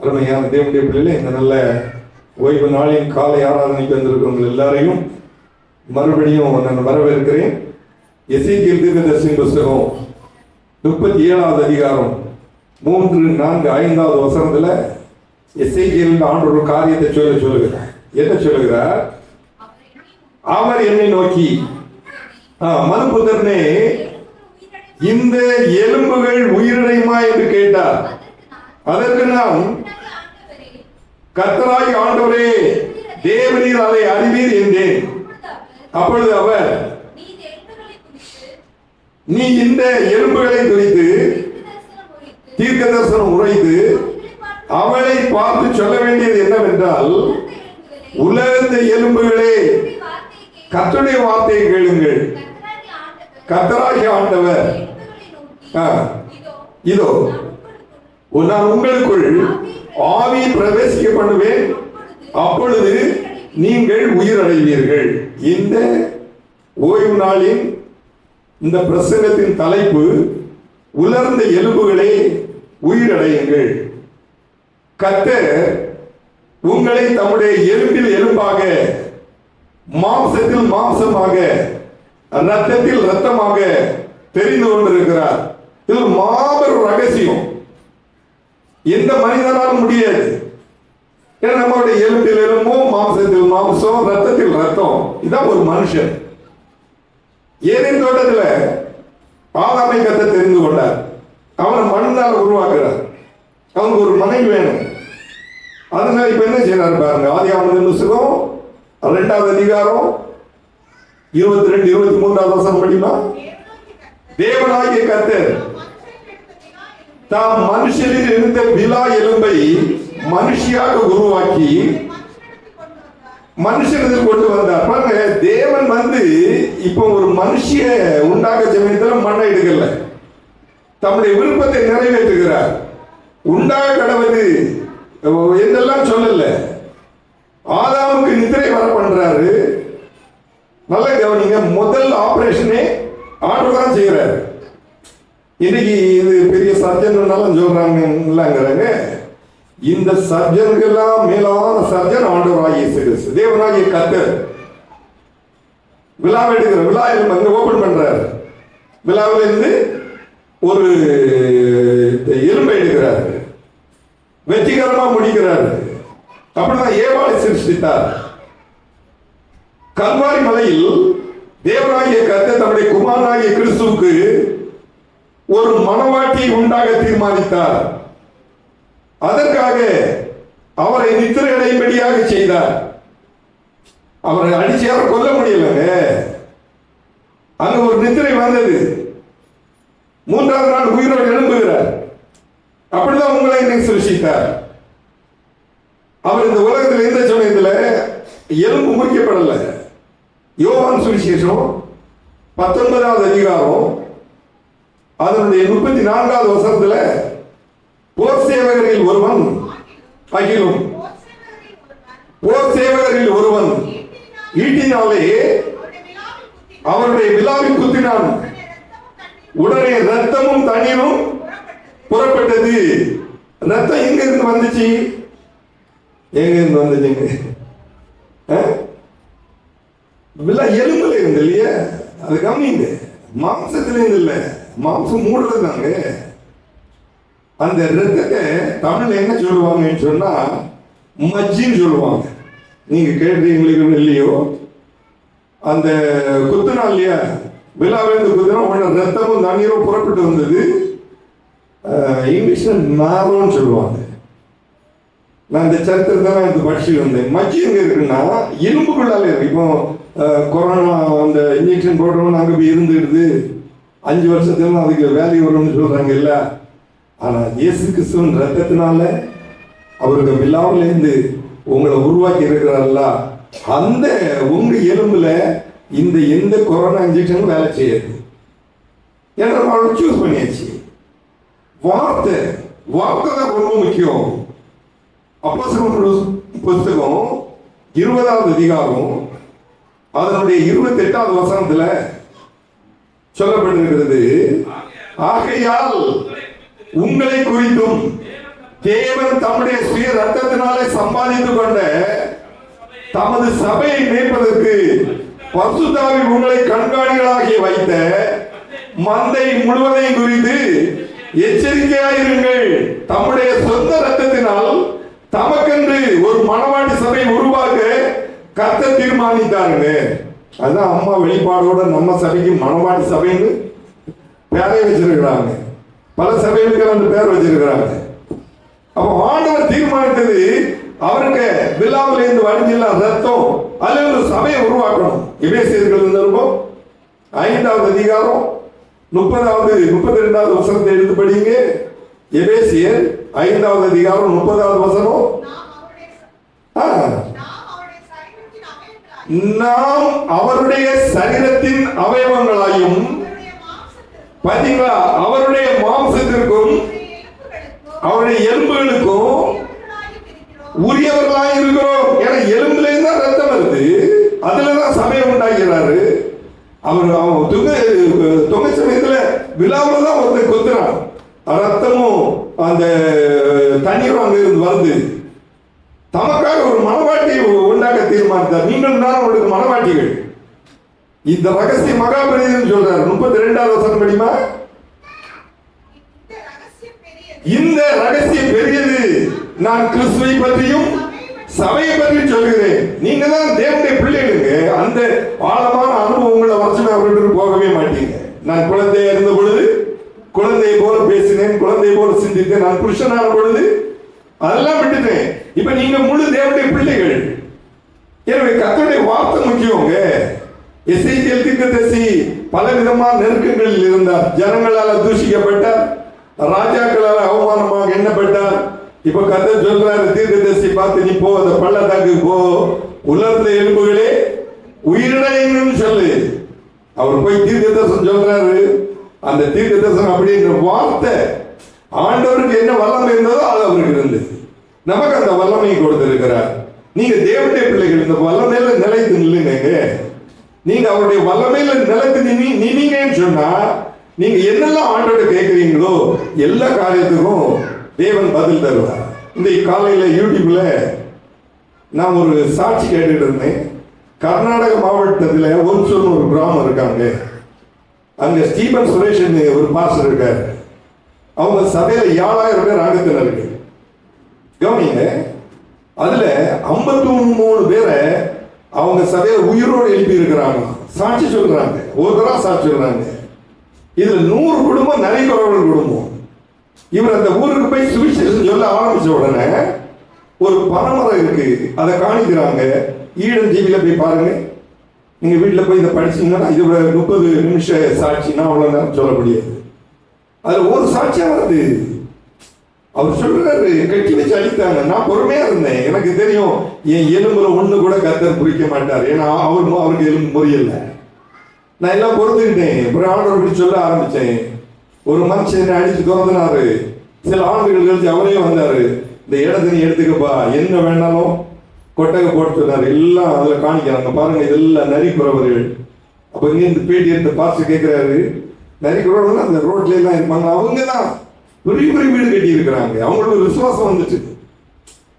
அருமையான தேவனுடைய பிள்ளைகளே, இந்த நல்ல ஓய்வு நாளின் காலை ஆராதனைக்கு வந்திருக்கிறவங்க எல்லாரையும் மறுபடியும் நான் வரவேற்கிறேன். எசேக்கியேல் தீர்க்கதரிசியின் புத்தகம் 37வது அதிகாரம் 3, 4, 5வது வசனத்துல எசேக்கியேல் ஆண்டவர் ஒரு காரியத்தை சொல்லுகிறார். என்ன சொல்லுகிறார்? அவர் என்னை நோக்கி, மனுபுத்திரனே, இந்த எலும்புகள் உயிரிழையுமா என்று கேட்டார். அதற்கு நான், கர்த்தராகிய ஆண்டவரே, தேவரீர் அதை அறிவீர் என்றேன். அப்பொழுது அவர், நீ இந்த எலும்புகளை குறித்து தீர்க்க தரிசனம் உரைத்து அவளை பார்த்து சொல்ல வேண்டியது என்னவென்றால், உலர்ந்த எலும்புகளே, கர்த்தருடைய வார்த்தையை கேளுங்கள். கர்த்தராகிய ஆண்டவர், இதோ நான் உங்களுக்குள் ஆவி பிரவேசிக்க பண்ணுவேன், அப்பொழுது நீங்கள் உயிரடைவீர்கள். இந்த ஓய்வு நாளின் இந்த பிரசங்கத்தின் தலைப்பு, உலர்ந்த எலும்புகளே உயிரடையுங்கள். கர்த்தர் உங்களை தம்முடைய எலும்பில் எலும்பாக, மாம்சத்தில் மாம்சமாக, ரத்தத்தில் ரத்தமாக தெரிந்து கொண்டிருக்கிறார். இது மாபெரும் ரகசியம். எந்த மனிதனாலும் முடியாது. ஏன்னா நம்மளுடைய எலும்பில் எலும்பும், மாம்சத்தில் மாம்சம், ரத்தத்தில் ரத்தம். இதான் ஒரு மனுஷன். ஏதேன் தோட்டத்துல ஆதாமை கர்த்தர் தெரிந்து கொண்டார். அவனை மண்ணால் உருவாக்குறார். அவனுக்கு ஒரு மனைவி வேணும். அதனால இப்ப என்ன செய்யறாரு பாருங்க. ஆதியாகமத்தின் புத்தகம் 2வது அதிகாரம் 22, 23வது வசனம் படிமா. தேவனாகிய கர்த்தர் தாம் மனுஷனில் இருந்த விலா எலும்பை மனுஷியாக உருவாக்கி மனுஷனில் கொண்டு வந்தார். பாருங்க, தேவன் இப்போ ஒரு மனுஷிய உண்டாக சமயத்தில் மண்ணை எடுக்கல, தம்முடைய விருப்பத்தை நிறைவேற்றுகிறார். உண்டாக கடவுது என்றெல்லாம் சொல்லல. ஆதாமுக்கு நித்திரை வர பண்றாரு. நல்ல கவனிங்க, முதல் ஆபரேஷனே ஆண்டவர் தான் செய்யறாரு. இன்னைக்கு இது பெரிய சர்ஜன் சொல்றாங்க. இந்த சர்ஜன்கெல்லாம் மேலான சர்ஜன் ஆண்டவராகிய இயேசு கிறிஸ்து, தேவனாகிய கர்த்தர். விழாவை எடுக்கிற விழா அங்க ஓபன் பண்றாரு. விழாவில இருந்து ஒரு எலும்பை எடுக்கிறார், வெற்றிகரமா முடிக்கிறார். அப்படிதான் ஏவாளை சிருஷ்டித்தார். கல்வாரி மலையில் தேவனாகிய கர்த்தர் தம்முடைய குமாரனாகிய கிறிஸ்துவுக்கு ஒரு மனவாட்டியை உண்டாக தீர்மானித்தார். அதற்காக அவரை நித்திரை அடையும்படியாக செய்தார். அவரை அடிச்சு யாரும் கொல்ல முடியலங்க. அங்க ஒரு நித்திரை வந்தது. 3வது நாள் உயிரோடு எழும்புகிறார். அப்படிதான் உங்களை இன்னைக்கு சிருஷ்டித்தார். அவர் இந்த உலகத்தில் இருந்த சமயத்தில் எலும்பு முறிக்கப்படல. யோவான் சுவிசேஷம் 19வது அதிகாரம் அதனுடைய 34வது வசனத்துல, போர் சேவகரில் ஒருவன் அகிலும், போர் சேவகரில் ஒருவன் ஈட்டினாலே அவருடைய விலாவில் குத்தினான், உடனே ரத்தமும் தண்ணீரும் புறப்பட்டது. ரத்தம் எங்க இருந்து வந்துச்சு? எங்க இருந்து வந்துச்சுங்க? விழா எலும்புல இருந்து இல்லையா? அது கம்மிங்க, மாம்சத்துல இருந்து இல்ல. மாம்சம் மூடுறது தாங்க. அந்த ரத்தத்தை தமிழ்ல என்ன சொல்லுவாங்கன்னு சொன்னா மஜ்ஜின்னு சொல்லுவாங்க. நீங்க கேட்டீங்களோ இல்லையோ, அந்த குத்துனா இல்லையா, விழாவிலிருந்து குத்துனா உடனே ரத்தமும் தண்ணீரும் புறப்பட்டு வந்தது. இங்கிலீஷ்ல நாரோன்னு சொல்லுவாங்க. நான் இந்த சரித்திரத்தை எனக்கு படிச்சு வந்தேன். மஜ்ஜி எங்க இருக்குன்னா எலும்புக்குள்ளால இருக்கு. இப்போ கொரோனா அந்த இன்ஜெக்ஷன் போடுறவங்க அங்கே போய் இருந்துடுது. 5 வருஷத்துல அதுக்கு வேல்யூ வரும்னு சொல்றாங்க இல்ல. ஆனா இயேசு கிறிஸ்துவின் ரத்தத்தினால அவருக்கு விழாவிலேருந்து உங்களை உருவாக்கி இருக்கிறார்ல, அந்த உங்க எலும்புல இந்த எந்த கொரோனா இன்ஜெக்ஷனும் வேலை செய்யாது. ஏன்னா அவளை சூஸ் பண்ணியாச்சு. வார்த்தை தான் ரொம்ப முக்கியம். அப்போஸ்தலர் புத்தகம் 20வது அதிகாரம் அதனுடைய 28வது வசனத்துல சொல்லப்பட்டிருக்கிறது, ஆகையால் உங்களை குறித்தும் தேவன் தம்முடைய சுய ரத்தத்தினாலே சம்பாதித்துக் கொண்ட தமது சபையை மேய்ப்பதற்கு பரிசுத்த ஆவி உங்களை கண்காணிகளாகி வைத்த மந்தை முழுவதையும் குறித்து எச்சரிக்கையாயிருங்கள். தம்முடைய சொந்த ரத்தத்தினால் தமக்கென்று ஒரு மணவாட்டி சபை உருவாக்க கர்த்தர் தீர்மானித்தாருங்க. அதான் அம்மா வெளிப்பாடோட நம்ம சபைக்கு மணவாட்டி சபைன்னு பேரை வச்சிருக்கிறாங்க. பல சபைகளுக்கு அந்த பேர் வச்சிருக்கிறாங்க. அப்ப ஆண்டவர் தீர்மானித்தது அவருக்கு விழாவில் இருந்து வடிஞ்சில்ல ரத்தம் அதுல ஒரு சபையை உருவாக்கணும். எபேசியர்கள் 5வது அதிகாரம் 32வது வசனத்தை எடுத்து படிங்க. எபேசியர் 5வது அதிகாரம் 30வது வசனம். நாம் அவருடைய சரீரத்தின் அவயவங்களாயும் பாத்தீங்களா, அவருடைய மாம்சத்திற்கும் அவருடைய எலும்புகளுக்கும் உரியவர்களாக இருக்கிறோம். ஏன்னா எலும்புல இருந்தா ரத்தம் வருது, அதுலதான் சபையை உண்டாக்கிறாரு. அவன் தொகை சமயத்துல விழாவில் தான் ஒருத்தர் கொத்துறான், ரத்தமும் அந்த தண்ணீரும் அங்க இருந்து வருது. தமக்காக ஒரு மனவாட்டி உண்டாக்க தீர்மானித்தார். நீங்கள் தான் உங்களுக்கு மனவாட்டிகள். இந்த ரகசிய மகாபரிதம் சொல்றாரு. 32வது வசனம் படிமா. இந்த ரகசியம் பெரியது, நான் கிறிஸ்துவை பற்றியும் சபையை பற்றியும் சொல்கிறேன். நீங்க தான் தேவனுடைய பிள்ளைகளுக்கு அந்த ஆழமான அனுபவங்களை வருஷமே அவர்கிட்ட போகவே மாட்டீங்க. நான் குழந்தையா இருந்த பொழுது குழந்தையை போல பேசினேன், குழந்தையை போல சிந்தித்தேன். நான் புருஷனான பொழுது அதெல்லாம் விட்டுட்டேன். இப்ப நீங்க முழு தேவனுடைய பிள்ளைகள். எனவே கர்த்தருடைய வார்த்தை முக்கியங்க. எசேக்கியேல் தீர்க்கதரிசி பல விதமான நெருக்கங்களில் இருந்தார். ஜனங்களால் தூஷிக்கப்பட்டார், ராஜாக்களால் அவமானமாக எண்ணப்பட்டார். இப்ப கர்த்தர் சொல்றாரு, தீர்க்கதரிசி பார்த்து நீ போ, அந்த பள்ளத்தாக்கு போ, உலர்ந்த எலும்புகளே உயிரிழன்னு சொல்லு. அவர் போய் தீர்க்க தரிசனம் சொல்றாரு. அந்த தீர்க்க தரிசனம் அப்படின்ற வார்த்தை ஆண்டவருக்கு என்ன வல்லமை இருந்ததோ அது அவருக்கு இருந்தது. நமக்கு அந்த வல்லமையை கொடுத்திருக்கிறார். நீங்க தேவனுடைய பிள்ளைகள், இந்த வல்லமையில நிலைத்து நில்லுங்க. நீங்க அவருடைய வல்லமையில நிலைத்து நின்னீங்கன்னு சொன்னா நீங்க என்னெல்லாம் ஆண்டோட கேட்கிறீங்களோ எல்லா காரியத்துக்கும் தேவன் பதில் தருவார். இந்த காலையில யூடியூப்ல நான் ஒரு சாட்சி கேட்டுட்டு இருந்தேன். கர்நாடக மாவட்டத்தில் ஒன்சூர்னு ஒரு கிராமம் இருக்காங்க. அங்க ஸ்டீபன் சுரேஷ் ஒரு பாஸ்டர் இருக்காரு. அவங்க சபையில 7000 பேர் அங்கத்தினருக்கு கவனிங்க. அதுல 53 பேரை அவங்க சபையில உயிரோடு எழுப்பி இருக்கிறாங்க. சாட்சி சொல்றாங்க, ஒரு தடவை சாட்சி சொல்றாங்க. இதுல 100 குடும்பம் நரிக்குறவர்கள் குடும்பம். இவர் அந்த ஊருக்கு போய் சுவிசேஷம் சொல்ல ஆரம்பிச்ச உடனே ஒரு பனைமரம் இருக்கு, அதை காணிக்கிறாங்க. ஈடன் டிவியில போய் பாருங்க. நீங்க வீட்டுல போய் இதை படிச்சீங்கன்னா இது 30 நிமிஷ சாட்சினா அவ்வளவு நேரம் சொல்ல முடியாது. அதுல ஒரு சாட்சியா வருது. அவர் சொல்றாரு, கட்டி வச்சு அடித்தாங்க. நான் பொறுமையா இருந்தேன். எனக்கு தெரியும் என் எலும்புல ஒண்ணு கூட கர்த்தர் குறிக்க மாட்டார். ஏன்னா அவருக்கு எலும்பு முறியல. நான் எல்லாம் பொறுத்துக்கிட்டேன். அப்புறம் ஆண்டவர் சொல்ல ஆரம்பிச்சேன். ஒரு மனுஷன் அடிச்சு திறந்தாரு. சில ஆண்டுகள் கழிச்சு அவரே வந்தாரு. இந்த இடத்தை நீ எடுத்துக்கப்பா, என்ன வேணாலும் கொட்டகை போட்டு சொன்னாரு. எல்லாம் அதுல காணிக்கிறாங்க பாருங்க, இதெல்லாம் நரிக்குறவர்கள். அப்ப இங்க இந்த பேட்டி எடுத்து பார்த்து கேட்கிறாரு, நரிக்குறவர்கள் அந்த ரோட்ல எல்லாம் இருப்பாங்க. அவங்க தான் பெரிய பெரிய வீடு கட்டி இருக்கிறாங்க. அவங்களுக்கு ஒரு விசுவாசம் வந்துச்சு.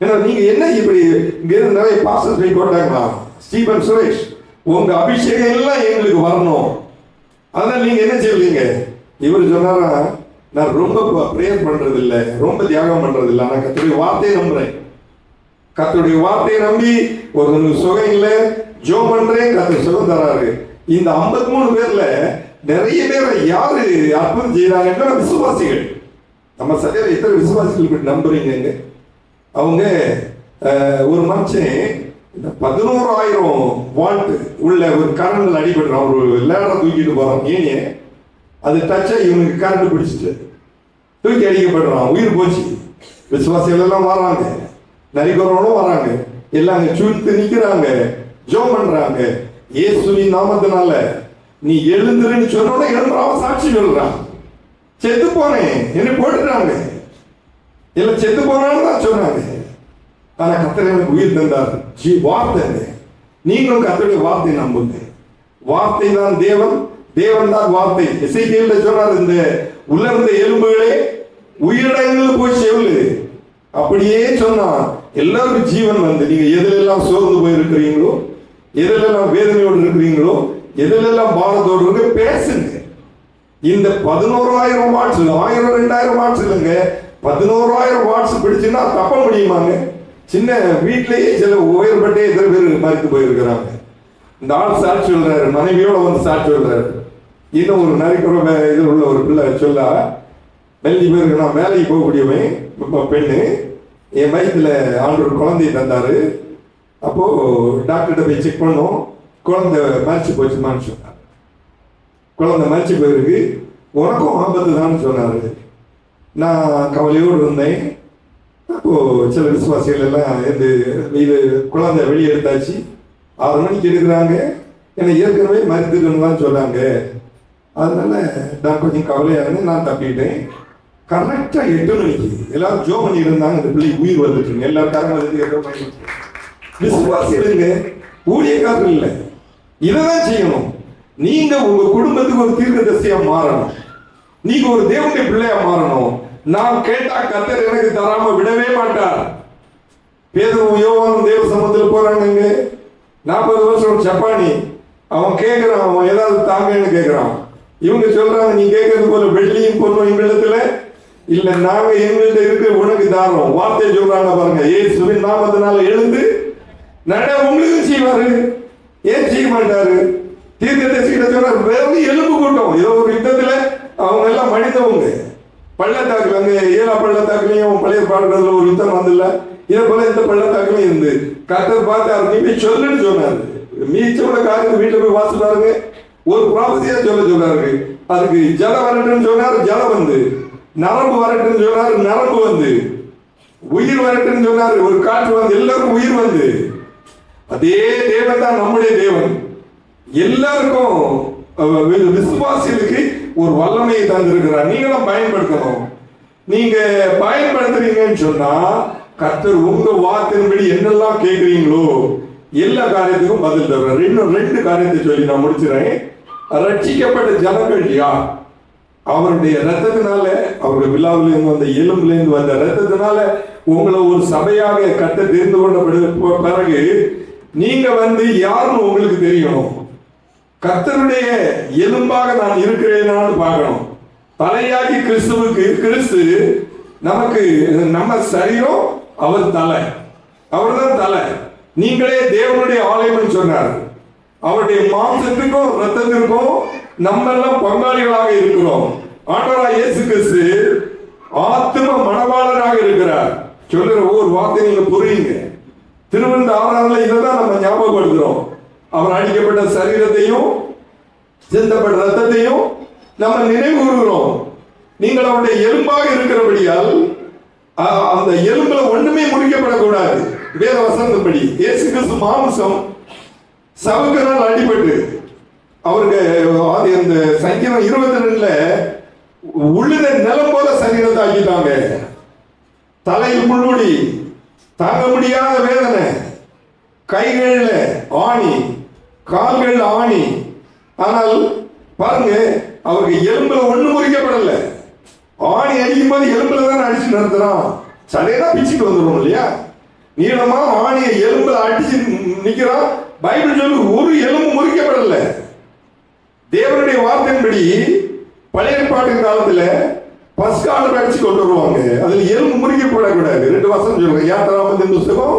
ஏன்னா நீங்க என்ன இப்படி இங்க இருந்து நிறைய பாஸ்டர்ஸ் போய் போட்டாங்களா, ஸ்டீபன் சுரேஷ் உங்க அபிஷேகம் எல்லாம் எங்களுக்கு வரணும். அதனால நீங்க என்ன செய்வீங்க? இவர் சொன்னாரா, நான் ரொம்ப பிரேயர் பண்றது இல்லை, ரொம்ப தியாகம் பண்றது இல்லை, நான் கர்த்தருடைய வார்த்தையை நம்புறேன். கர்த்தருடைய வார்த்தையை நம்பி ஒரு சுகம் இல்லை, ஜோம் பண்றேன், கர்த்தர் சுகம் தராரு. இந்த 53 பேர்ல நிறைய பேரை யாரு அற்புதம் செய்யறாங்கன்னா விசுவாசிகள். நம்ம சபையில எத்தனை விசுவாசிகள் நம்புறீங்க? அவங்க ஒரு மனுஷன் 11,000 வால்ட் உள்ள ஒரு கரண்ட் அடிபடுறான். ஒரு லேடரை தூக்கிட்டு போறான். ஏனே அது டச்சா இவனுக்கு கரண்ட் பிடிச்சிட்டு தூக்கி அடிக்கப்படுறான். உயிர் போச்சு. விசுவாசிகள் எல்லாம் வராங்க, நரிக்குறவங்களும் வராங்க, எல்லாம் அங்க சுட்டு நிக்கிறாங்க, ஜோம் பண்றாங்க. இயேசுவின் நாமத்தினால நீ எழுந்துருன்னு சொன்னோட எழுந்துறான். சாட்சி சொல்றான், செத்து போனேன் என்ன போட்டுட்டாங்க, எல்லாம் செத்து போனான்னு தான் சொன்னாங்க. ஆனா கர்த்தர் எனக்கு உயிர் தந்தார். வார்த்தை நீங்களும் கர்த்தருடைய வார்த்தை நம்புங்க. வார்த்தை தான் தேவன், தேவன் தான் வார்த்தை. எசேக்கியேல் சொன்னார், இந்த உலர்ந்த எலும்புகளே உயிரிடங்களில் போய் செல்லு. அப்படியே சொன்னா எல்லாருக்கும் ஜீவன் வந்து, நீங்க எதிலெல்லாம் சோர்ந்து போயிருக்கிறீங்களோ, எதிலெல்லாம் வேதனையோடு இருக்கிறீங்களோ, எதிலெல்லாம் பாரத்தோடு இருக்கு, பேசுங்க. இந்த 11,000 வாட்ஸ் 1000 2000 வாட்ஸ் இல்லைங்க, 11,000 வாட்ஸ் பிடிச்சுன்னா தப்ப முடியுமாங்க? சின்ன வீட்டிலேயே சில உயர்பட்டே எத்தனை பேர் மறித்து போயிருக்கிறாங்க. இந்த ஆள் சாட்சி சொல்றாரு, மனைவியோட வந்து சாட்சி சொல்றாரு. இன்னும் ஒரு நரிக்குற இதில் உள்ள ஒரு பிள்ளை சொல்ல, வெள்ளி பேருக்கு நான் வேலைக்கு போகக்கூடியவன் பெண்ணு, என் வயிற்றுல ஆண்டவர் குழந்தைய தந்தாரு. அப்போ டாக்டர்கிட்ட போய் செக் பண்ணோம், குழந்தை மறிச்சு போச்சுமான்னு சொன்னார். குழந்தை மறிச்சு போயிருக்கு, உனக்கும் ஆபத்து தான் சொன்னாரு. நான் கவலையோடு இருந்தேன். அப்போ சில விசுவாசிகள் எல்லாம் இது குழந்தை வெளியே எடுத்தாச்சு, 6 மணிக்கு எடுக்கிறாங்க, என்னை ஏற்கனவே மறித்துக்கணும் தான் சொன்னாங்க. அதனால நான் கொஞ்சம் கவலையாக நான் தப்பிட்டேன். கரெக்டா 8 மணிக்கு எல்லாரும் ஜோ பண்ணி இருந்தாங்க, இந்த பிள்ளை உயிர் வந்துட்டு எல்லாருக்காரங்க விசுவாசிகளுங்க, ஊழியக்காரர்கள் இல்லை. இதைதான் செய்யணும். நீங்க உங்க குடும்பத்துக்கு ஒரு தீர்க்கதரிசியா மாறணும், நீங்க ஒரு தேவனுடைய பிள்ளையா மாறணும். நான் கேட்டா கர்த்தர் எனக்கு தராம விடவே மாட்டார். பேதுரு யோவானும் தேவ சமூகத்தில் போறாங்க, 40 வருஷம் ஜப்பானி. அவன் கேட்கிறான், அவன் ஏதாவது தாங்கன்னு கேட்கிறான். இவங்க சொல்றாங்க, நீ கேட்கறது போல வெள்ளியும் பொருளும் எங்களிடத்துல இல்ல, நாங்க எங்கள்கிட்ட இருக்க உனக்கு தாரோம். வார்த்தை சொல்றாங்க பாருங்க, இயேசுவின் நாமத்தினால எழுந்து நட, உங்களுக்கும் செய்வாரு. ஏன் செய்ய மாட்டாரு? தீர்க்கதரிசிகிட்ட சொன்னார், வெறும் எலும்பு கூட்டம். ஏதோ ஒரு யுத்தத்துல அவங்க எல்லாம் மனிதவங்க. பள்ளத்தாக்குல அங்க 7 பள்ளத்தாக்குலயும் பழைய பாடுறதுல ஒரு யுத்தம் வந்துல்ல, இதை போல இந்த பள்ளத்தாக்குலயும் இருந்து கர்த்தர் பார்த்தாரு, நீ போய் சொல்லுன்னு சொன்னாரு. மீச்சோட காரியத்தை வீட்டுல போய் வாசி பாருங்க, ஒரு ப்ராபசியா சொன்னாரு. அதுக்கு ஜலம் வரட்டுன்னு சொன்னாரு, ஜலம் வந்து. நரம்பு வரட்டுன்னு சொன்னாரு, நரம்பு வந்து. உயிர் வரட்டுன்னு சொன்னாரு, ஒரு காற்று வந்து. எல்லாருக்கும் உயிர் வந்து. அதே தேவன் தான் நம்முடைய தேவன். எல்லாருக்கும் விசுவாசிகளுக்கு ஒரு வல்லமையை தந்திருக்கிறார். நீங்களும் பயன்படுத்தணும். நீங்க பயன்படுத்துறீங்கன்னு சொன்னா கர்த்தர் உங்க வார்த்தையின்படி என்னெல்லாம் கேட்கிறீங்களோ எல்லா காரியத்துக்கும் பதில் தருவார். இன்னும் 2 காரியத்தை சொல்லி நான் முடிச்சுறேன். ரட்சிக்கப்பட்ட ஜனங்கள் யார்? அவருடைய ரத்தத்தினால, அவருடைய விழாவிலிருந்து வந்த எலும்பிலிருந்து வந்த ரத்தத்தினால உங்களை ஒரு சபையாக கட்ட தெரிந்து கொண்ட பிறகு நீங்க வந்து யாருன்னு உங்களுக்கு தெரியணும். கர்த்தருடைய எலும்பாக நான் இருக்கிறேனான்னு பார்க்கணும். தலையாகி கிறிஸ்துவுக்கு, கிறிஸ்து நமக்கு, நம்ம சரீரம், அவர் தலை, அவர் தான் தலை. நீங்களே தேவனுடைய ஆலயம் சொன்னார். அவருடைய மாம்சத்துக்கும் ரத்தத்திற்கும் நம்ம எல்லாம் பங்காளிகளாக இருக்கிறோம். ஆண்டவராகிய இயேசு கிறிஸ்து ஆத்தும மணவாளராக இருக்கிறார். சொல்லுற ஒவ்வொரு வார்த்தை நீங்க புரியுங்க. திருவிழந்த ஆராதனை இதைதான் நம்ம ஞாபகப்படுத்துறோம். அவர் அடிக்கப்பட்ட சரீரத்தையும் சிந்தப்பட்ட ரத்தத்தையும் நம்ம நினைவு கூறுகிறோம். நீங்கள் அவருடைய எலும்பாக இருக்கிறபடியால் அந்த எலும்புல ஒண்ணுமே முடிக்கப்படக்கூடாது. வேத வசனத்தின்படி இயேசு கிறிஸ்து மாம்சம் சவுக்கனால் அடிபட்டு அவருக்கு அந்த சங்கீதம் 22ல உழுத நிலம் போல சரீரத்தை ஆக்கிட்டாங்க. தலையில் முள்முடி, தாங்க முடியாத வேதனை, கைகள்ல ஆணி, கால்கள் ஆணி. ஆனால் பாருங்க, அவருக்கு எலும்புல ஒண்ணு முறிக்கப்படல. ஆணி அடிக்கும் போது எலும்புல தானே அடிச்சு நடத்துறான். சடையெல்லாம் பிச்சுட்டு வந்துடும் இல்லையா? நீளமா ஆணியை எலும்புல அடிச்சு நிக்கிறான். பைபிள் சொல்லு, ஒரு எலும்பு முறிக்கப்படல. தேவனுடைய வார்த்தையின்படி பழைய ஏற்பாட்டின் காலத்துல பஸ்கால அடிச்சு கொண்டு வருவாங்க. அதுல எலும்பு முறிக்கப்படக்கூடாது. 2 வசனம் சொல்றேன். யாத்திராகமத்தின் புஸ்தகம்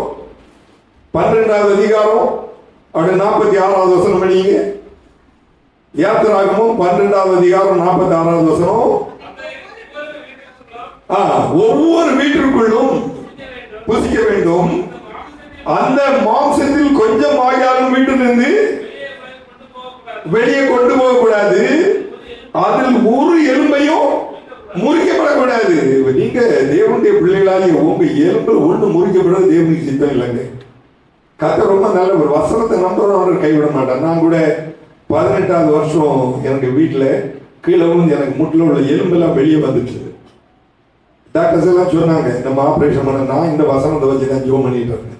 12வது அதிகாரம் 46வது வசனம் படிங்க. யாத்திராகமம் 12வது அதிகாரம் 46வது வசனம். ஒவ்வொரு வீட்டிற்குள்ளும் புசிக்க வேண்டும். அந்த மாம்சத்தில் கொஞ்சம் ஆகியாலும் வீட்டிலிருந்து வெளியே கொண்டு போக கூடாது. அதில் ஒரு எலும்பையும் முறிக்கப்படக்கூடாது. நீங்க தேவனுடைய பிள்ளைகளாக உங்க எலும்பு ஒண்ணு முறிக்கப்படாது. தேவனுக்கு சித்தம் இல்லைங்க. கர்த்தர் ரொம்ப நல்ல ஒரு வசனத்தை நம்புறவர்கள் கைவிட மாட்டார். நான் கூட 18வது வருஷம் எனக்கு வீட்டுல கீழே வந்து எனக்கு முட்டில் உள்ள எலும்பெல்லாம் வெளியே வந்துச்சு. டாக்டர்ஸ் எல்லாம் சொன்னாங்க, நம்ம ஆபரேஷன் பண்ண. நான் இந்த வசனத்தை வச்சு தான் ஜோம் பண்ணிட்டு இருக்கேன்.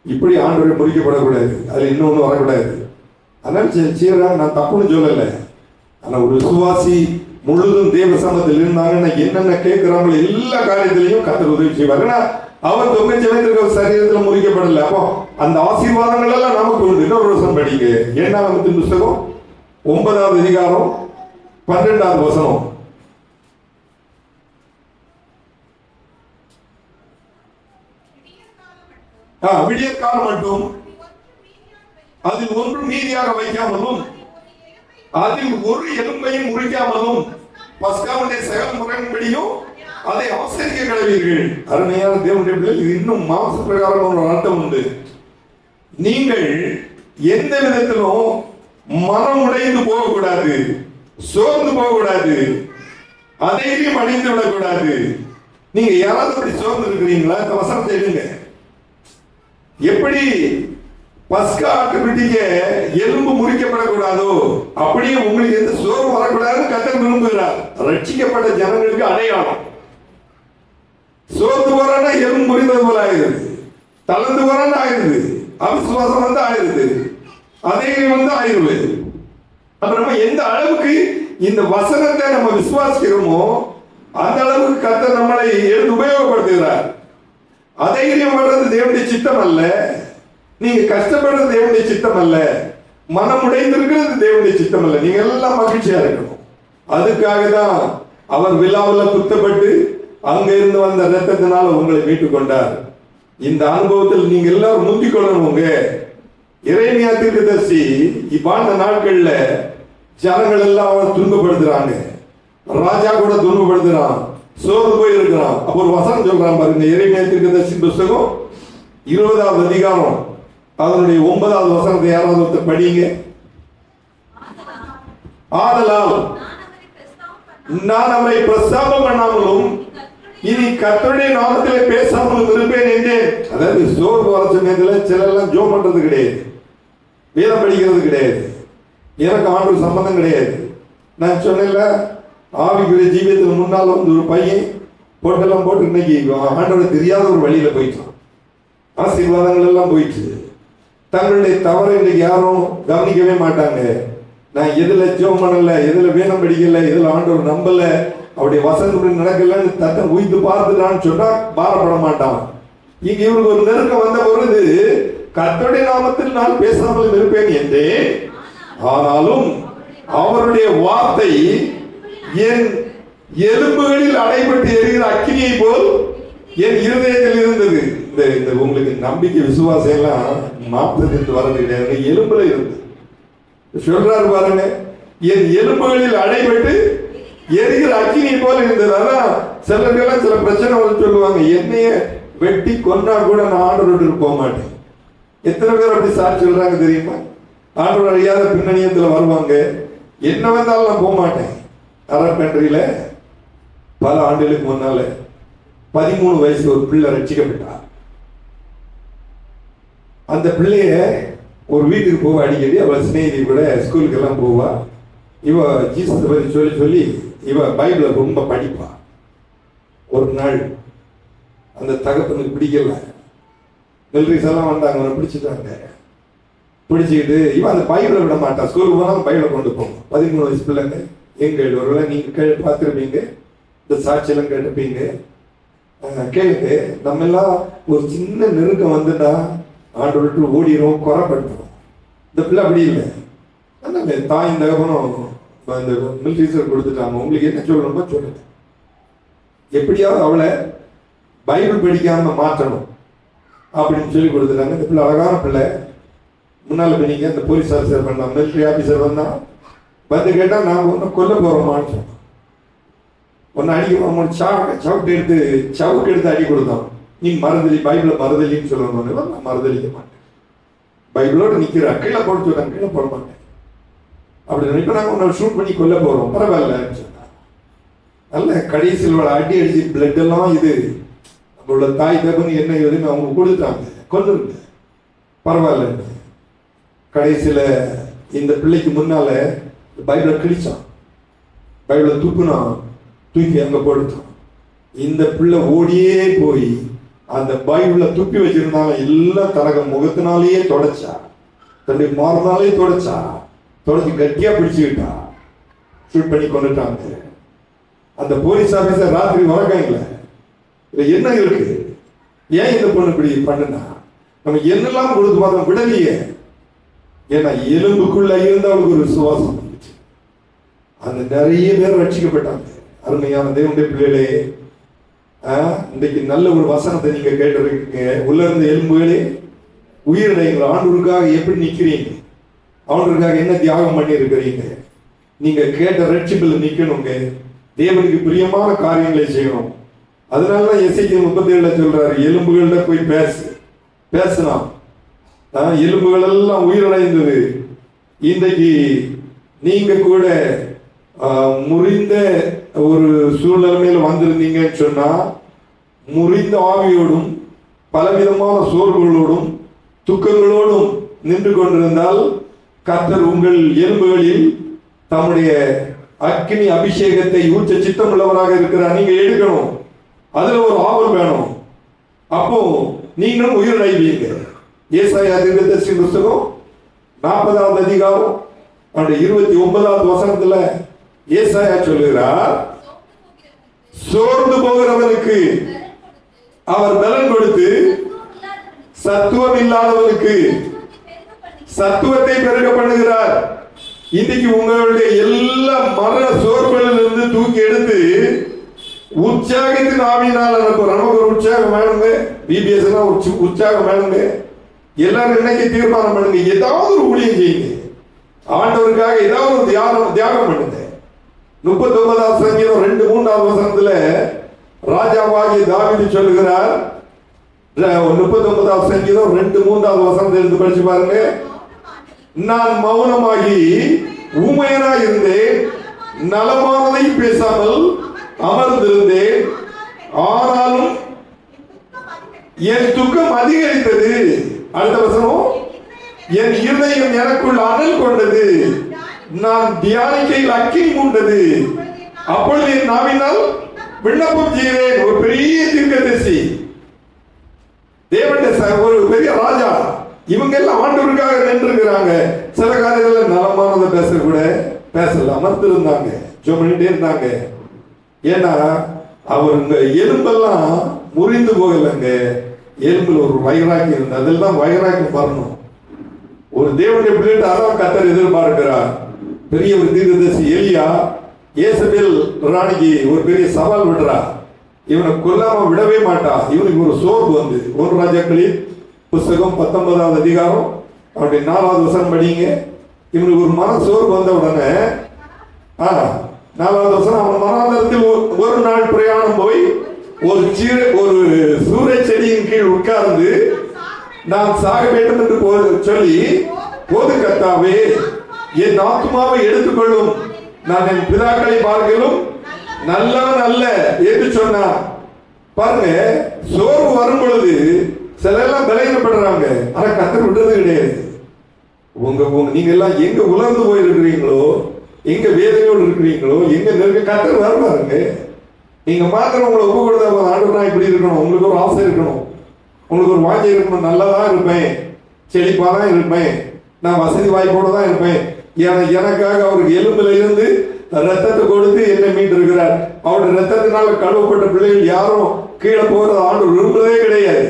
இப்படி ஆண்டவரை முறிக்கப்படக்கூடாது, அதுல இன்னொன்னு வரக்கூடாது. அதனால சீரா நான் தப்புன்னு சொல்லலை. ஆனா ஒரு விசுவாசி முழுதும் தேவ சமத்தில் இருந்தாங்கன்னா என்னென்ன கேட்கிறாங்களோ எல்லா காரியத்திலையும் கர்த்தர் உதவி செய்வார். ஏன்னா அவர் தொங்கச்சி வைத்திருக்கிற சரீரத்தில் முறிக்கப்படல. அப்போ அந்த ஆசீர்வாதங்கள் எல்லாம் நமக்கு உண்டு. இன்னொரு வசனம் படிங்க. 7ஆம் புஸ்தகம் 9வது அதிகாரம் 12வது வசனம். விடிய காலம் மட்டும் அதில் ஒன்று மீதியாக வைக்காமலும் அதில் ஒரு எலும்பையும் முறிக்காமலும் பஸ்காவுடைய சகல முறையின்படியும் அதை ஆசரிக்க கடவீர்கள். அருமையான தேவனுடைய பிள்ளைகள், இது இன்னும் மாம்ச பிரகாரம் ஒரு அர்த்தம் உண்டு. நீங்கள் எந்த விதத்திலும் மனம் உடைந்து போகக்கூடாது, சோர்ந்து போகக்கூடாது, அதையும் அடைந்து விடக்கூடாது. நீங்க யாராவது அப்படி சோர்ந்து இருக்கிறீங்களா? இந்த வசனத்தை எழுங்க. எப்படி பஸ்கா ஆட்டுக்குட்டிக்கு எலும்பு முறிக்கப்படக்கூடாதோ அப்படியே உங்களுக்கு எந்த சோர்வு வரக்கூடாது கர்த்தர் விரும்புகிறார். ரட்சிக்கப்பட்ட ஜனங்களுக்கு அடையாளம். சோர்ந்து போறான்னா எலும்பு முறிந்தது போல ஆயிருது, தளர்ந்து போறான்னு ஆயிருது, அவிசுவாசம் வந்து ஆயிருது, அதே வந்து ஆயிருது. அப்ப நம்ம எந்த அளவுக்கு இந்த வசனத்தை நம்ம விசுவாசிக்கிறோமோ அந்த அளவுக்கு கர்த்தர் நம்மளை எடுத்து உபயோகப்படுத்துகிறார். அதைரியம் வர்றது தேவனுடைய சித்தம் அல்ல. நீங்க கஷ்டப்படுறது தேவனுடைய சித்தம் அல்ல. மனம் உடைந்திருக்கிறது தேவனுடைய சித்தம் அல்ல. நீங்க எல்லாம் மகிழ்ச்சியா இருக்கணும். அதுக்காக தான் அவர் விழாவில் குத்தப்பட்டு அங்க இருந்து வந்த ரத்தத்தினால உங்களை மீட்டுக் கொண்டார். இந்த அனுபவத்தில் நீங்க எல்லாரும் முந்திக் கொள்ளணும். உங்க எரேமியா தீர்க்கதரிசி இவ்வாழ்ந்த நாட்கள்ல ஜனங்கள் எல்லாம் அவரை துன்பப்படுத்துறாங்க, ராஜா கூட துன்பப்படுத்துறான், சோர்ந்து போய் இருக்கிறான். அப்போ ஒரு வசனம் சொல்றான் பாருங்க. எரேமியா தீர்க்கதரிசி புத்தகம் 20வது அதிகாரம் அதனுடைய 9வது வசனத்தை யாராவது ஒருத்தர் படிங்க. ஆதலால் நான் அவரை பிரஸ்தாபம் பண்ணாமலும் இனி கர்த்தருடைய நாமத்திலே பேசாமலும் இருப்பேன் என்றேன். அதாவது சோர்வு வர சமயத்தில் சிலெல்லாம் ஜோம் பண்றது கிடையாது, வேதம் படிக்கிறது கிடையாது, எனக்கு ஆண்டு சம்பந்தம் கிடையாது. நான் சொன்னேன்ல, ஆவிக்குரிய ஜீவியத்தில் முன்னால் வந்து ஒரு பையன் போட்டெல்லாம் போட்டு இன்னைக்கு ஆண்டோட தெரியாத ஒரு வழியில போயிட்டான். ஆசீர்வாதங்கள் எல்லாம் போயிடுச்சு. தங்களுடைய தவறை இன்னைக்கு யாரும் கவனிக்கவே மாட்டாங்க. நான் எதுல ஜெபம் பண்ணல, எதுல வேதம் படிக்கல, எதுல ஆண்டவர் நம்பல, அவருடைய வசனத்துடன் நடக்கலன்னு தத்தை உயிர்த்து பார்த்துட்டான்னு சொன்னா பாரப்பட மாட்டான். இங்க இவருக்கு ஒரு நெருக்கம் வந்த பொழுது கர்த்தருடைய நாமத்தில் நான் பேசாமல் இருப்பேன் என்றேன், ஆனாலும் அவருடைய வார்த்தை என் எலும்புகளில் அடைபட்டு எரிகிற அக்கினியை போல் என் இருதயத்தில் இருந்தது. இந்த உங்களுக்கு நம்பிக்கை விசுவாசம் எல்லாம் மாற்றத்திற்கு வரது கிடையாது, எலும்புல இருந்தது. சொல்றாரு பாருங்க, என் எலும்புகளில் அடைபட்டு எரிகிற அக்கினி போல இருந்தது. அதான் சிலருக்கெல்லாம் சில பிரச்சனை வந்து சொல்லுவாங்க, என்னைய வெட்டி கொன்னா கூட நான் ஆண்டவரோடு போக மாட்டேன். எத்தனை பேர் அப்படி சாட்சி சொல்றாங்க தெரியுமா? ஆண்டவர் அறியாத பின்னணியத்தில் வருவாங்க, என்ன வந்தாலும் நான் போக மாட்டேன். அரபு கண்ட்ரியில பல ஆண்டுகளுக்கு முன்னால 13 வயசு ஒரு பிள்ளை ரட்சிக்கப்பட்டார். அந்த பிள்ளைய ஒரு வீட்டுக்கு போவா அடிக்கடி, அவள் சிநேகிதி கூட ஸ்கூலுக்கு எல்லாம் போவா. இவ ஜீசஸ் பற்றி சொல்லி சொல்லி இவ பைபிளை ரொம்ப படிப்பா. ஒரு நாள் அந்த தகப்பனுக்கு பிடிக்கல, மிலிட்ரிஸ் எல்லாம் வந்தாங்க, அவனை பிடிச்சிட்டாங்க. பிடிச்சிக்கிட்டு இவன் அந்த பைபிளை விட மாட்டான். ஸ்கூலுக்கு போனாலும் பைபிளை கொண்டு போவோம். 13 வயசு பிள்ளைங்க. எங்கள் ஒருவேளை நீங்க பார்த்துருப்பீங்க, இந்த சாட்சியெல்லாம் கேட்டுப்பீங்க. கேளுங்க, நம்ம எல்லாம் ஒரு சின்ன நெருக்கம் வந்துட்டா ஆண்டவர்கிட்ட ஓடிடும், குறைப்படுத்தும். இந்த பிள்ளை அப்படி இல்லை. அதனால தாயும் தகப்பனும் இந்த மிலிட்ரிஸர் கொடுத்துட்டாங்க, உங்களுக்கு என்ன சொல்லணுமோ சொல்லுங்க. எப்படியாவது அவளை பைபிள் படிக்காம மாற்றணும் அப்படின்னு சொல்லி கொடுத்துட்டாங்க. இந்த பிள்ளை அழகான பிள்ளை. முன்னால போனீங்க, இந்த போலீஸ் ஆஃபீஸர் பண்ணான், மிலிட்ரி ஆஃபீஸர் வந்தான். வந்து கேட்டால் நாங்கள் ஒன்றும் கொல்ல போகிறோமான்னு சொன்னோம். ஒன்று அடிக்கிறோம், சவுக்கு எடுத்து அடி கொடுத்தோம். நீ மறுதலி, பைபிளை மறுதலின்னு சொல்லணும். நான் மறுதலிக்க மாட்டேன், பைபிளோடு நிற்கிற கீழே போட்டு சொல்லுங்க, கீழே போட மாட்டேன் அப்படின்னு. இப்போ நாங்கள் ஒன்று ஷூட் பண்ணி கொல்ல போகிறோம், பரவாயில்லன்னு சொன்னாங்க. நல்ல கடைசியில் அடி அடிச்சு பிளட் எல்லாம் இது நம்மளோட தாய் தகவல் என்ன எதுன்னு அவங்க கொடுத்துட்டாங்க, கொல்லுங்க பரவாயில்ல. கடைசியில் இந்த பிள்ளைக்கு முன்னால பைபிளை கிழிச்சான், பைபிளை தூக்குனான், தூக்கி அங்கே போட்டுட்டான். இந்த பிள்ளை ஓடியே போய் அந்த பைபிளை துப்பி வச்சிருந்தாங்க எல்லாம் தனக்கு முகத்தினாலேயே தொடச்சா, தன்னுடைய மார்னாலே தொடச்சி கட்டியா பிடிச்சுக்கிட்டா. ஷூட் பண்ணி கொண்டுட்டாங்க. அந்த போலீஸ் ஆபீசர் ராத்திரி வளர்க்காங்களே, இதுல என்ன இருக்கு? ஏன் இந்த பொண்ணு இப்படி பண்ணுனா? நம்ம என்னெல்லாம் கொடுத்து பார்த்தோம், விடலையே. ஏன்னா எலும்புக்குள்ள இருந்தவளுக்கு ஒரு விசுவாசம் இருந்துச்சு. அந்த நிறைய பேர் ரட்சிக்கப்பட்டாங்க. அருமையான தேவனுடைய பிள்ளைகளே, இன்றைக்கு நல்ல ஒரு வசனத்தை நீங்க கேட்டிருக்கீங்க. உள்ள இருந்த எலும்புகளே உயிரிழைங்கள். ஆண்டவருக்காக எப்படி நிக்கிறீங்க? ஆண்டவருக்காக என்ன தியாகம் பண்ணி இருக்கிறீங்க? நீங்க கேட்ட ரட்சிப்பில் நிக்கணுங்க. தேவனுக்கு பிரியமான காரியங்களை செய்யணும். அதனாலதான் எசேக்கியேல் 37 சொல்றாரு, எலும்புகள்ல போய் பேசலாம். எலும்புகள் எல்லாம் உயிரிழந்தது. இன்றைக்கு நீங்க கூட முறிந்த ஒரு சூழ்நிலைமையில் வந்திருந்தீங்கன்னு சொன்னா, முறிந்த ஆவியோடும் பலவிதமான சோர்வுகளோடும் துக்கங்களோடும் நின்று கொண்டிருந்தால், கர்த்தர் உங்கள் எலும்புகளில் தம்முடைய அக்கினி அபிஷேகத்தை ஊற்ற சித்தம் உள்ளவராக இருக்கிறார். நீங்க எடுக்கணும். அதுல ஒரு ஆவல் வேணும். அப்போ நீங்களும் உயிரிழவீங்க. ஏசாயா தீர்க்கதரிசி புத்தகம் 40வது அதிகாரம் 29வது வசனத்துல ஏசாயா சொல்லுகிறார், சோர்ந்து போகிறவனுக்கு அவர் பலன் கொடுத்து சத்துவம் இல்லாதவனுக்கு சத்துவத்தை பெருக பண்ணுகிறார். இன்னைக்கு உங்களுடைய எல்லா மரண சோர்வுகளிலிருந்து தூக்கி எடுத்து உற்சாகத்தின் ஆவியினால் அனுப்புறோம். நமக்கு ஒரு உற்சாகம் வேணுங்க. பிபிஎஸ்னா உற்சாகம் வேணுங்க. எல்லாரும் இன்னைக்கு தீர்மானம் பண்ணுங்க, ஏதாவது ஒரு ஊழியம் செய்யுங்க. ஆண்டவருக்காக ஏதாவது ஒரு தியாகம் பண்ணுங்க. 39வது சங்கீதம் 2-3வது வசனத்துல ராஜாவாகிய தாவீது சொல்லுகிறார். 39வது சங்கீதம் 2-3வது வசனத்தை எடுத்து படிச்சு பாருங்க. நான் மௌனமாகி ஊமையனாய் இருந்தேன், நலமானதை பேசாமல் அமர்ந்திருந்தேன், ஆனாலும் என் துக்கம் அதிகரித்தது. அடுத்த வசனம், என் இருதயம் எனக்குள் அனல் கொண்டது, நான் தியானிக்கையில் அக்கினி மூண்டது. அப்பொழுது என் நாவினால் விண்ணப்பம் செய்கிறேன். ஒரு பெரிய தீர்க்கதரிசி, தேவனுடைய ஒரு பெரிய ராஜா, இவங்க எல்லாம் ஆண்டவருக்காக நின்றுக்கிறாங்க. சில காரியங்கள்ல நலமானதை பேசல அமர்ந்திருந்தாங்க, ஜெபம் பண்ணிட்டே இருந்தாங்க. ஏன்னா அவங்க எலும்பெல்லாம் முறிந்து போகலைங்க. எலும்புல ஒரு வைராக்கி இருந்தது. அதெல்லாம் வைராக்கி வரணும். ஒரு தேவனுடைய பிள்ளைகிட்ட அதான் கர்த்தர் எதிர்பார்க்கிறார். பெரிய ஒரு தீர்க்கதரிசி எலியா ஏசபேல் ராணிக்கு ஒரு பெரிய சவால் விடுறா. இவனை கொல்லாம விடவே மாட்டா. இவனுக்கு ஒரு சோர்வு வந்து 1 ராஜாக்களின் புஸ்தகம் 19வது அதிகாரம் 4வது வசனம் படிங்க. இவனுக்கு ஒரு மன சோர்வு வந்த உடனே 4வது வசனம், அவன் மனாந்தரத்தில் ஒரு நாள் பிரயாணம் போய் ஒரு சூறை செடியின் கீழ் உட்கார்ந்து நான் சாக வேண்டும் என்று சொல்லி, போது கர்த்தாவே, என் ஆத்துமாவை எடுத்துக்கொள்ளும், நான் என் பிதாக்களை பார்க்கலும் நல்லவன் அல்ல என்று சொன்னான். பாருங்க, சோர்வு வரும் பொழுது சிலெல்லாம் பலகீனப்படுறாங்க. ஆனா கர்த்தர் விடுறது கிடையாது. நீங்க எல்லாம் எங்க உலர்ந்து போயிருக்கிறீங்களோ, எங்க வேதனையோடு இருக்கிறீங்களோ, எங்க நெருங்க கர்த்தர் வருவாருங்க. நீங்க மாத்திரம் உங்களை ஒப்பு கொடுத்தா, ஆண்டவரா இப்படி இருக்கணும், உங்களுக்கு ஒரு ஆசை இருக்கணும், உங்களுக்கு ஒரு வாஞ்சை இருக்கணும், நல்லதா இருப்பேன், செழிப்பா தான் இருப்பேன், நான் வசதி வாய்ப்போட தான் இருப்பேன். எனக்காக அவருக்கு எலும்புல இருந்து ரத்தத்தை கொடுத்து என்னை மீட்டு இருக்கிறார். அவருடைய ரத்தத்தினால கழுவப்பட்ட பிள்ளைகள் யாரும் கீழே போகிறது ஆண்டவர் விரும்புவதே கிடையாது.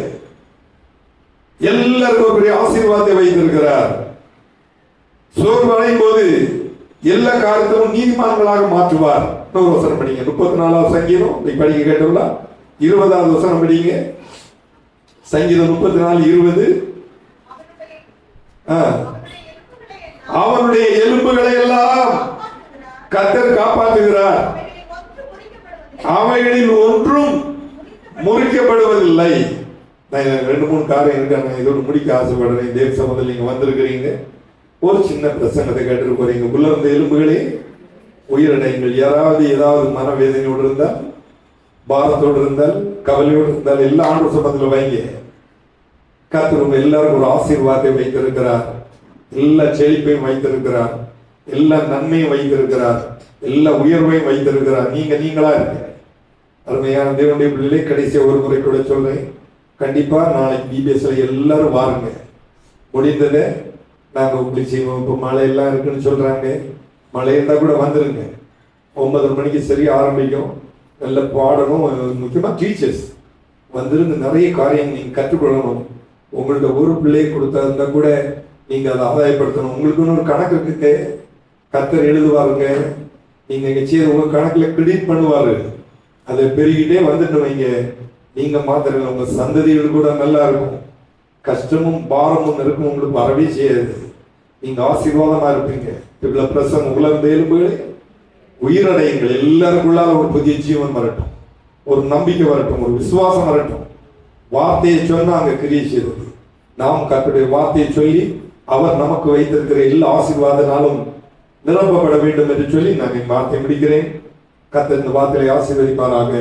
எல்லாருக்கும் ஒரு பெரிய ஆசீர்வாதத்தை வைத்திருக்கிறார். சோர்வு அடையும் போது எல்லா காரியத்திலும் நீதிமான்களாக மாற்றுவார். இன்னொரு வசனம் படிங்க, 34வது சங்கீதம் படிக்க கேட்டோம்ல, 20வது வசனம் படிங்க. சங்கீதம் 34:20, அவனுடைய எலும்புகளை எல்லாம் கர்த்தர் காப்பாற்றுகிறார், அவைகளில் ஒன்றும் முறிக்கப்படுவதில்லை. நான் 2-3 காரியம் இருக்காங்க, இதோடு முடிக்க ஆசைப்படுறேன். தேவ சமூகத்தில் நீங்க வந்திருக்கிறீங்க, ஒரு சின்ன பிரசங்கத்தை கேட்டு போறீங்க. உள்ள இருந்த எலும்புகளே உயிரிழைங்கள். யாராவது ஏதாவது மனவேதனையோடு இருந்தால், பாரத்தோடு இருந்தால், கவலையோடு இருந்தால், எல்லா ஆண்டு சம்பந்தத்தில் வைங்க. கர்த்தர் எல்லாருக்கும் ஒரு ஆசீர்வாதத்தை வைத்திருக்கிறார், எல்லா செழிப்பையும் வைத்திருக்கிறார், எல்லா நன்மையும் வைத்திருக்கிறார், எல்லா உயர்வையும் வைத்திருக்கிறார். நீங்களா இருக்க அருமையான தேவனுடைய பிள்ளைகளை கடைசியா ஒரு முறை கூட சொல்றேன். கண்டிப்பா நாளைக்கு பிபிஎஸ்ல எல்லாரும் வாருங்க. முடிந்ததை நாங்க இப்படி செய்வோம். இப்போ மழை எல்லாம் இருக்குன்னு சொல்றாங்க, மழை இருந்தா கூட வந்துருங்க. 9:30 மணிக்கு சரி ஆரம்பிக்கும். நல்ல பாடணும். முக்கியமாக டீச்சர்ஸ் வந்திருந்து நிறைய காரியம் நீங்கள் கற்றுக்கொள்ளணும். உங்கள்ட்ட ஒரு பிள்ளையை கொடுத்தா கூட நீங்கள் அதை ஆதாயப்படுத்தணும். உங்களுக்கு ஒரு கணக்கு இருக்குங்க, கர்த்தர் எழுதுவாருங்க. நீங்கள் நிச்சயம் உங்கள் கணக்கில் கிரெடிட் பண்ணுவார். அதை பெருகிட்டே வந்துட்டு வைங்க. நீங்கள் மாத்திரம் உங்கள் சந்ததிகள் கூட நல்லா இருக்கும். கஷ்டமும் பாரமும் இருக்கும் உங்களுக்கு வரவே செய்யாது. நீங்கள் ஆசீர்வாதமாக இருப்பீங்க. இவ்வளோ பிரசங்கம் உலக எலும்புகளே உயிரடையுங்கள். எல்லாருக்குள்ளால ஒரு புதிய ஜீவன் வரட்டும், ஒரு நம்பிக்கை வரட்டும், ஒரு விசுவாசம் வரட்டும். வார்த்தையை சொன்னா அங்க கிரியை செய்வது. நாம் கர்த்தருடைய வார்த்தையை சொல்லி அவர் நமக்கு வைத்திருக்கிற எல்லா ஆசீர்வாதனாலும் நிரப்பப்பட வேண்டும் என்று சொல்லி நான் என் வார்த்தை முடிக்கிறேன். கர்த்தர் இந்த வார்த்தையை ஆசீர்வதிப்பாராக.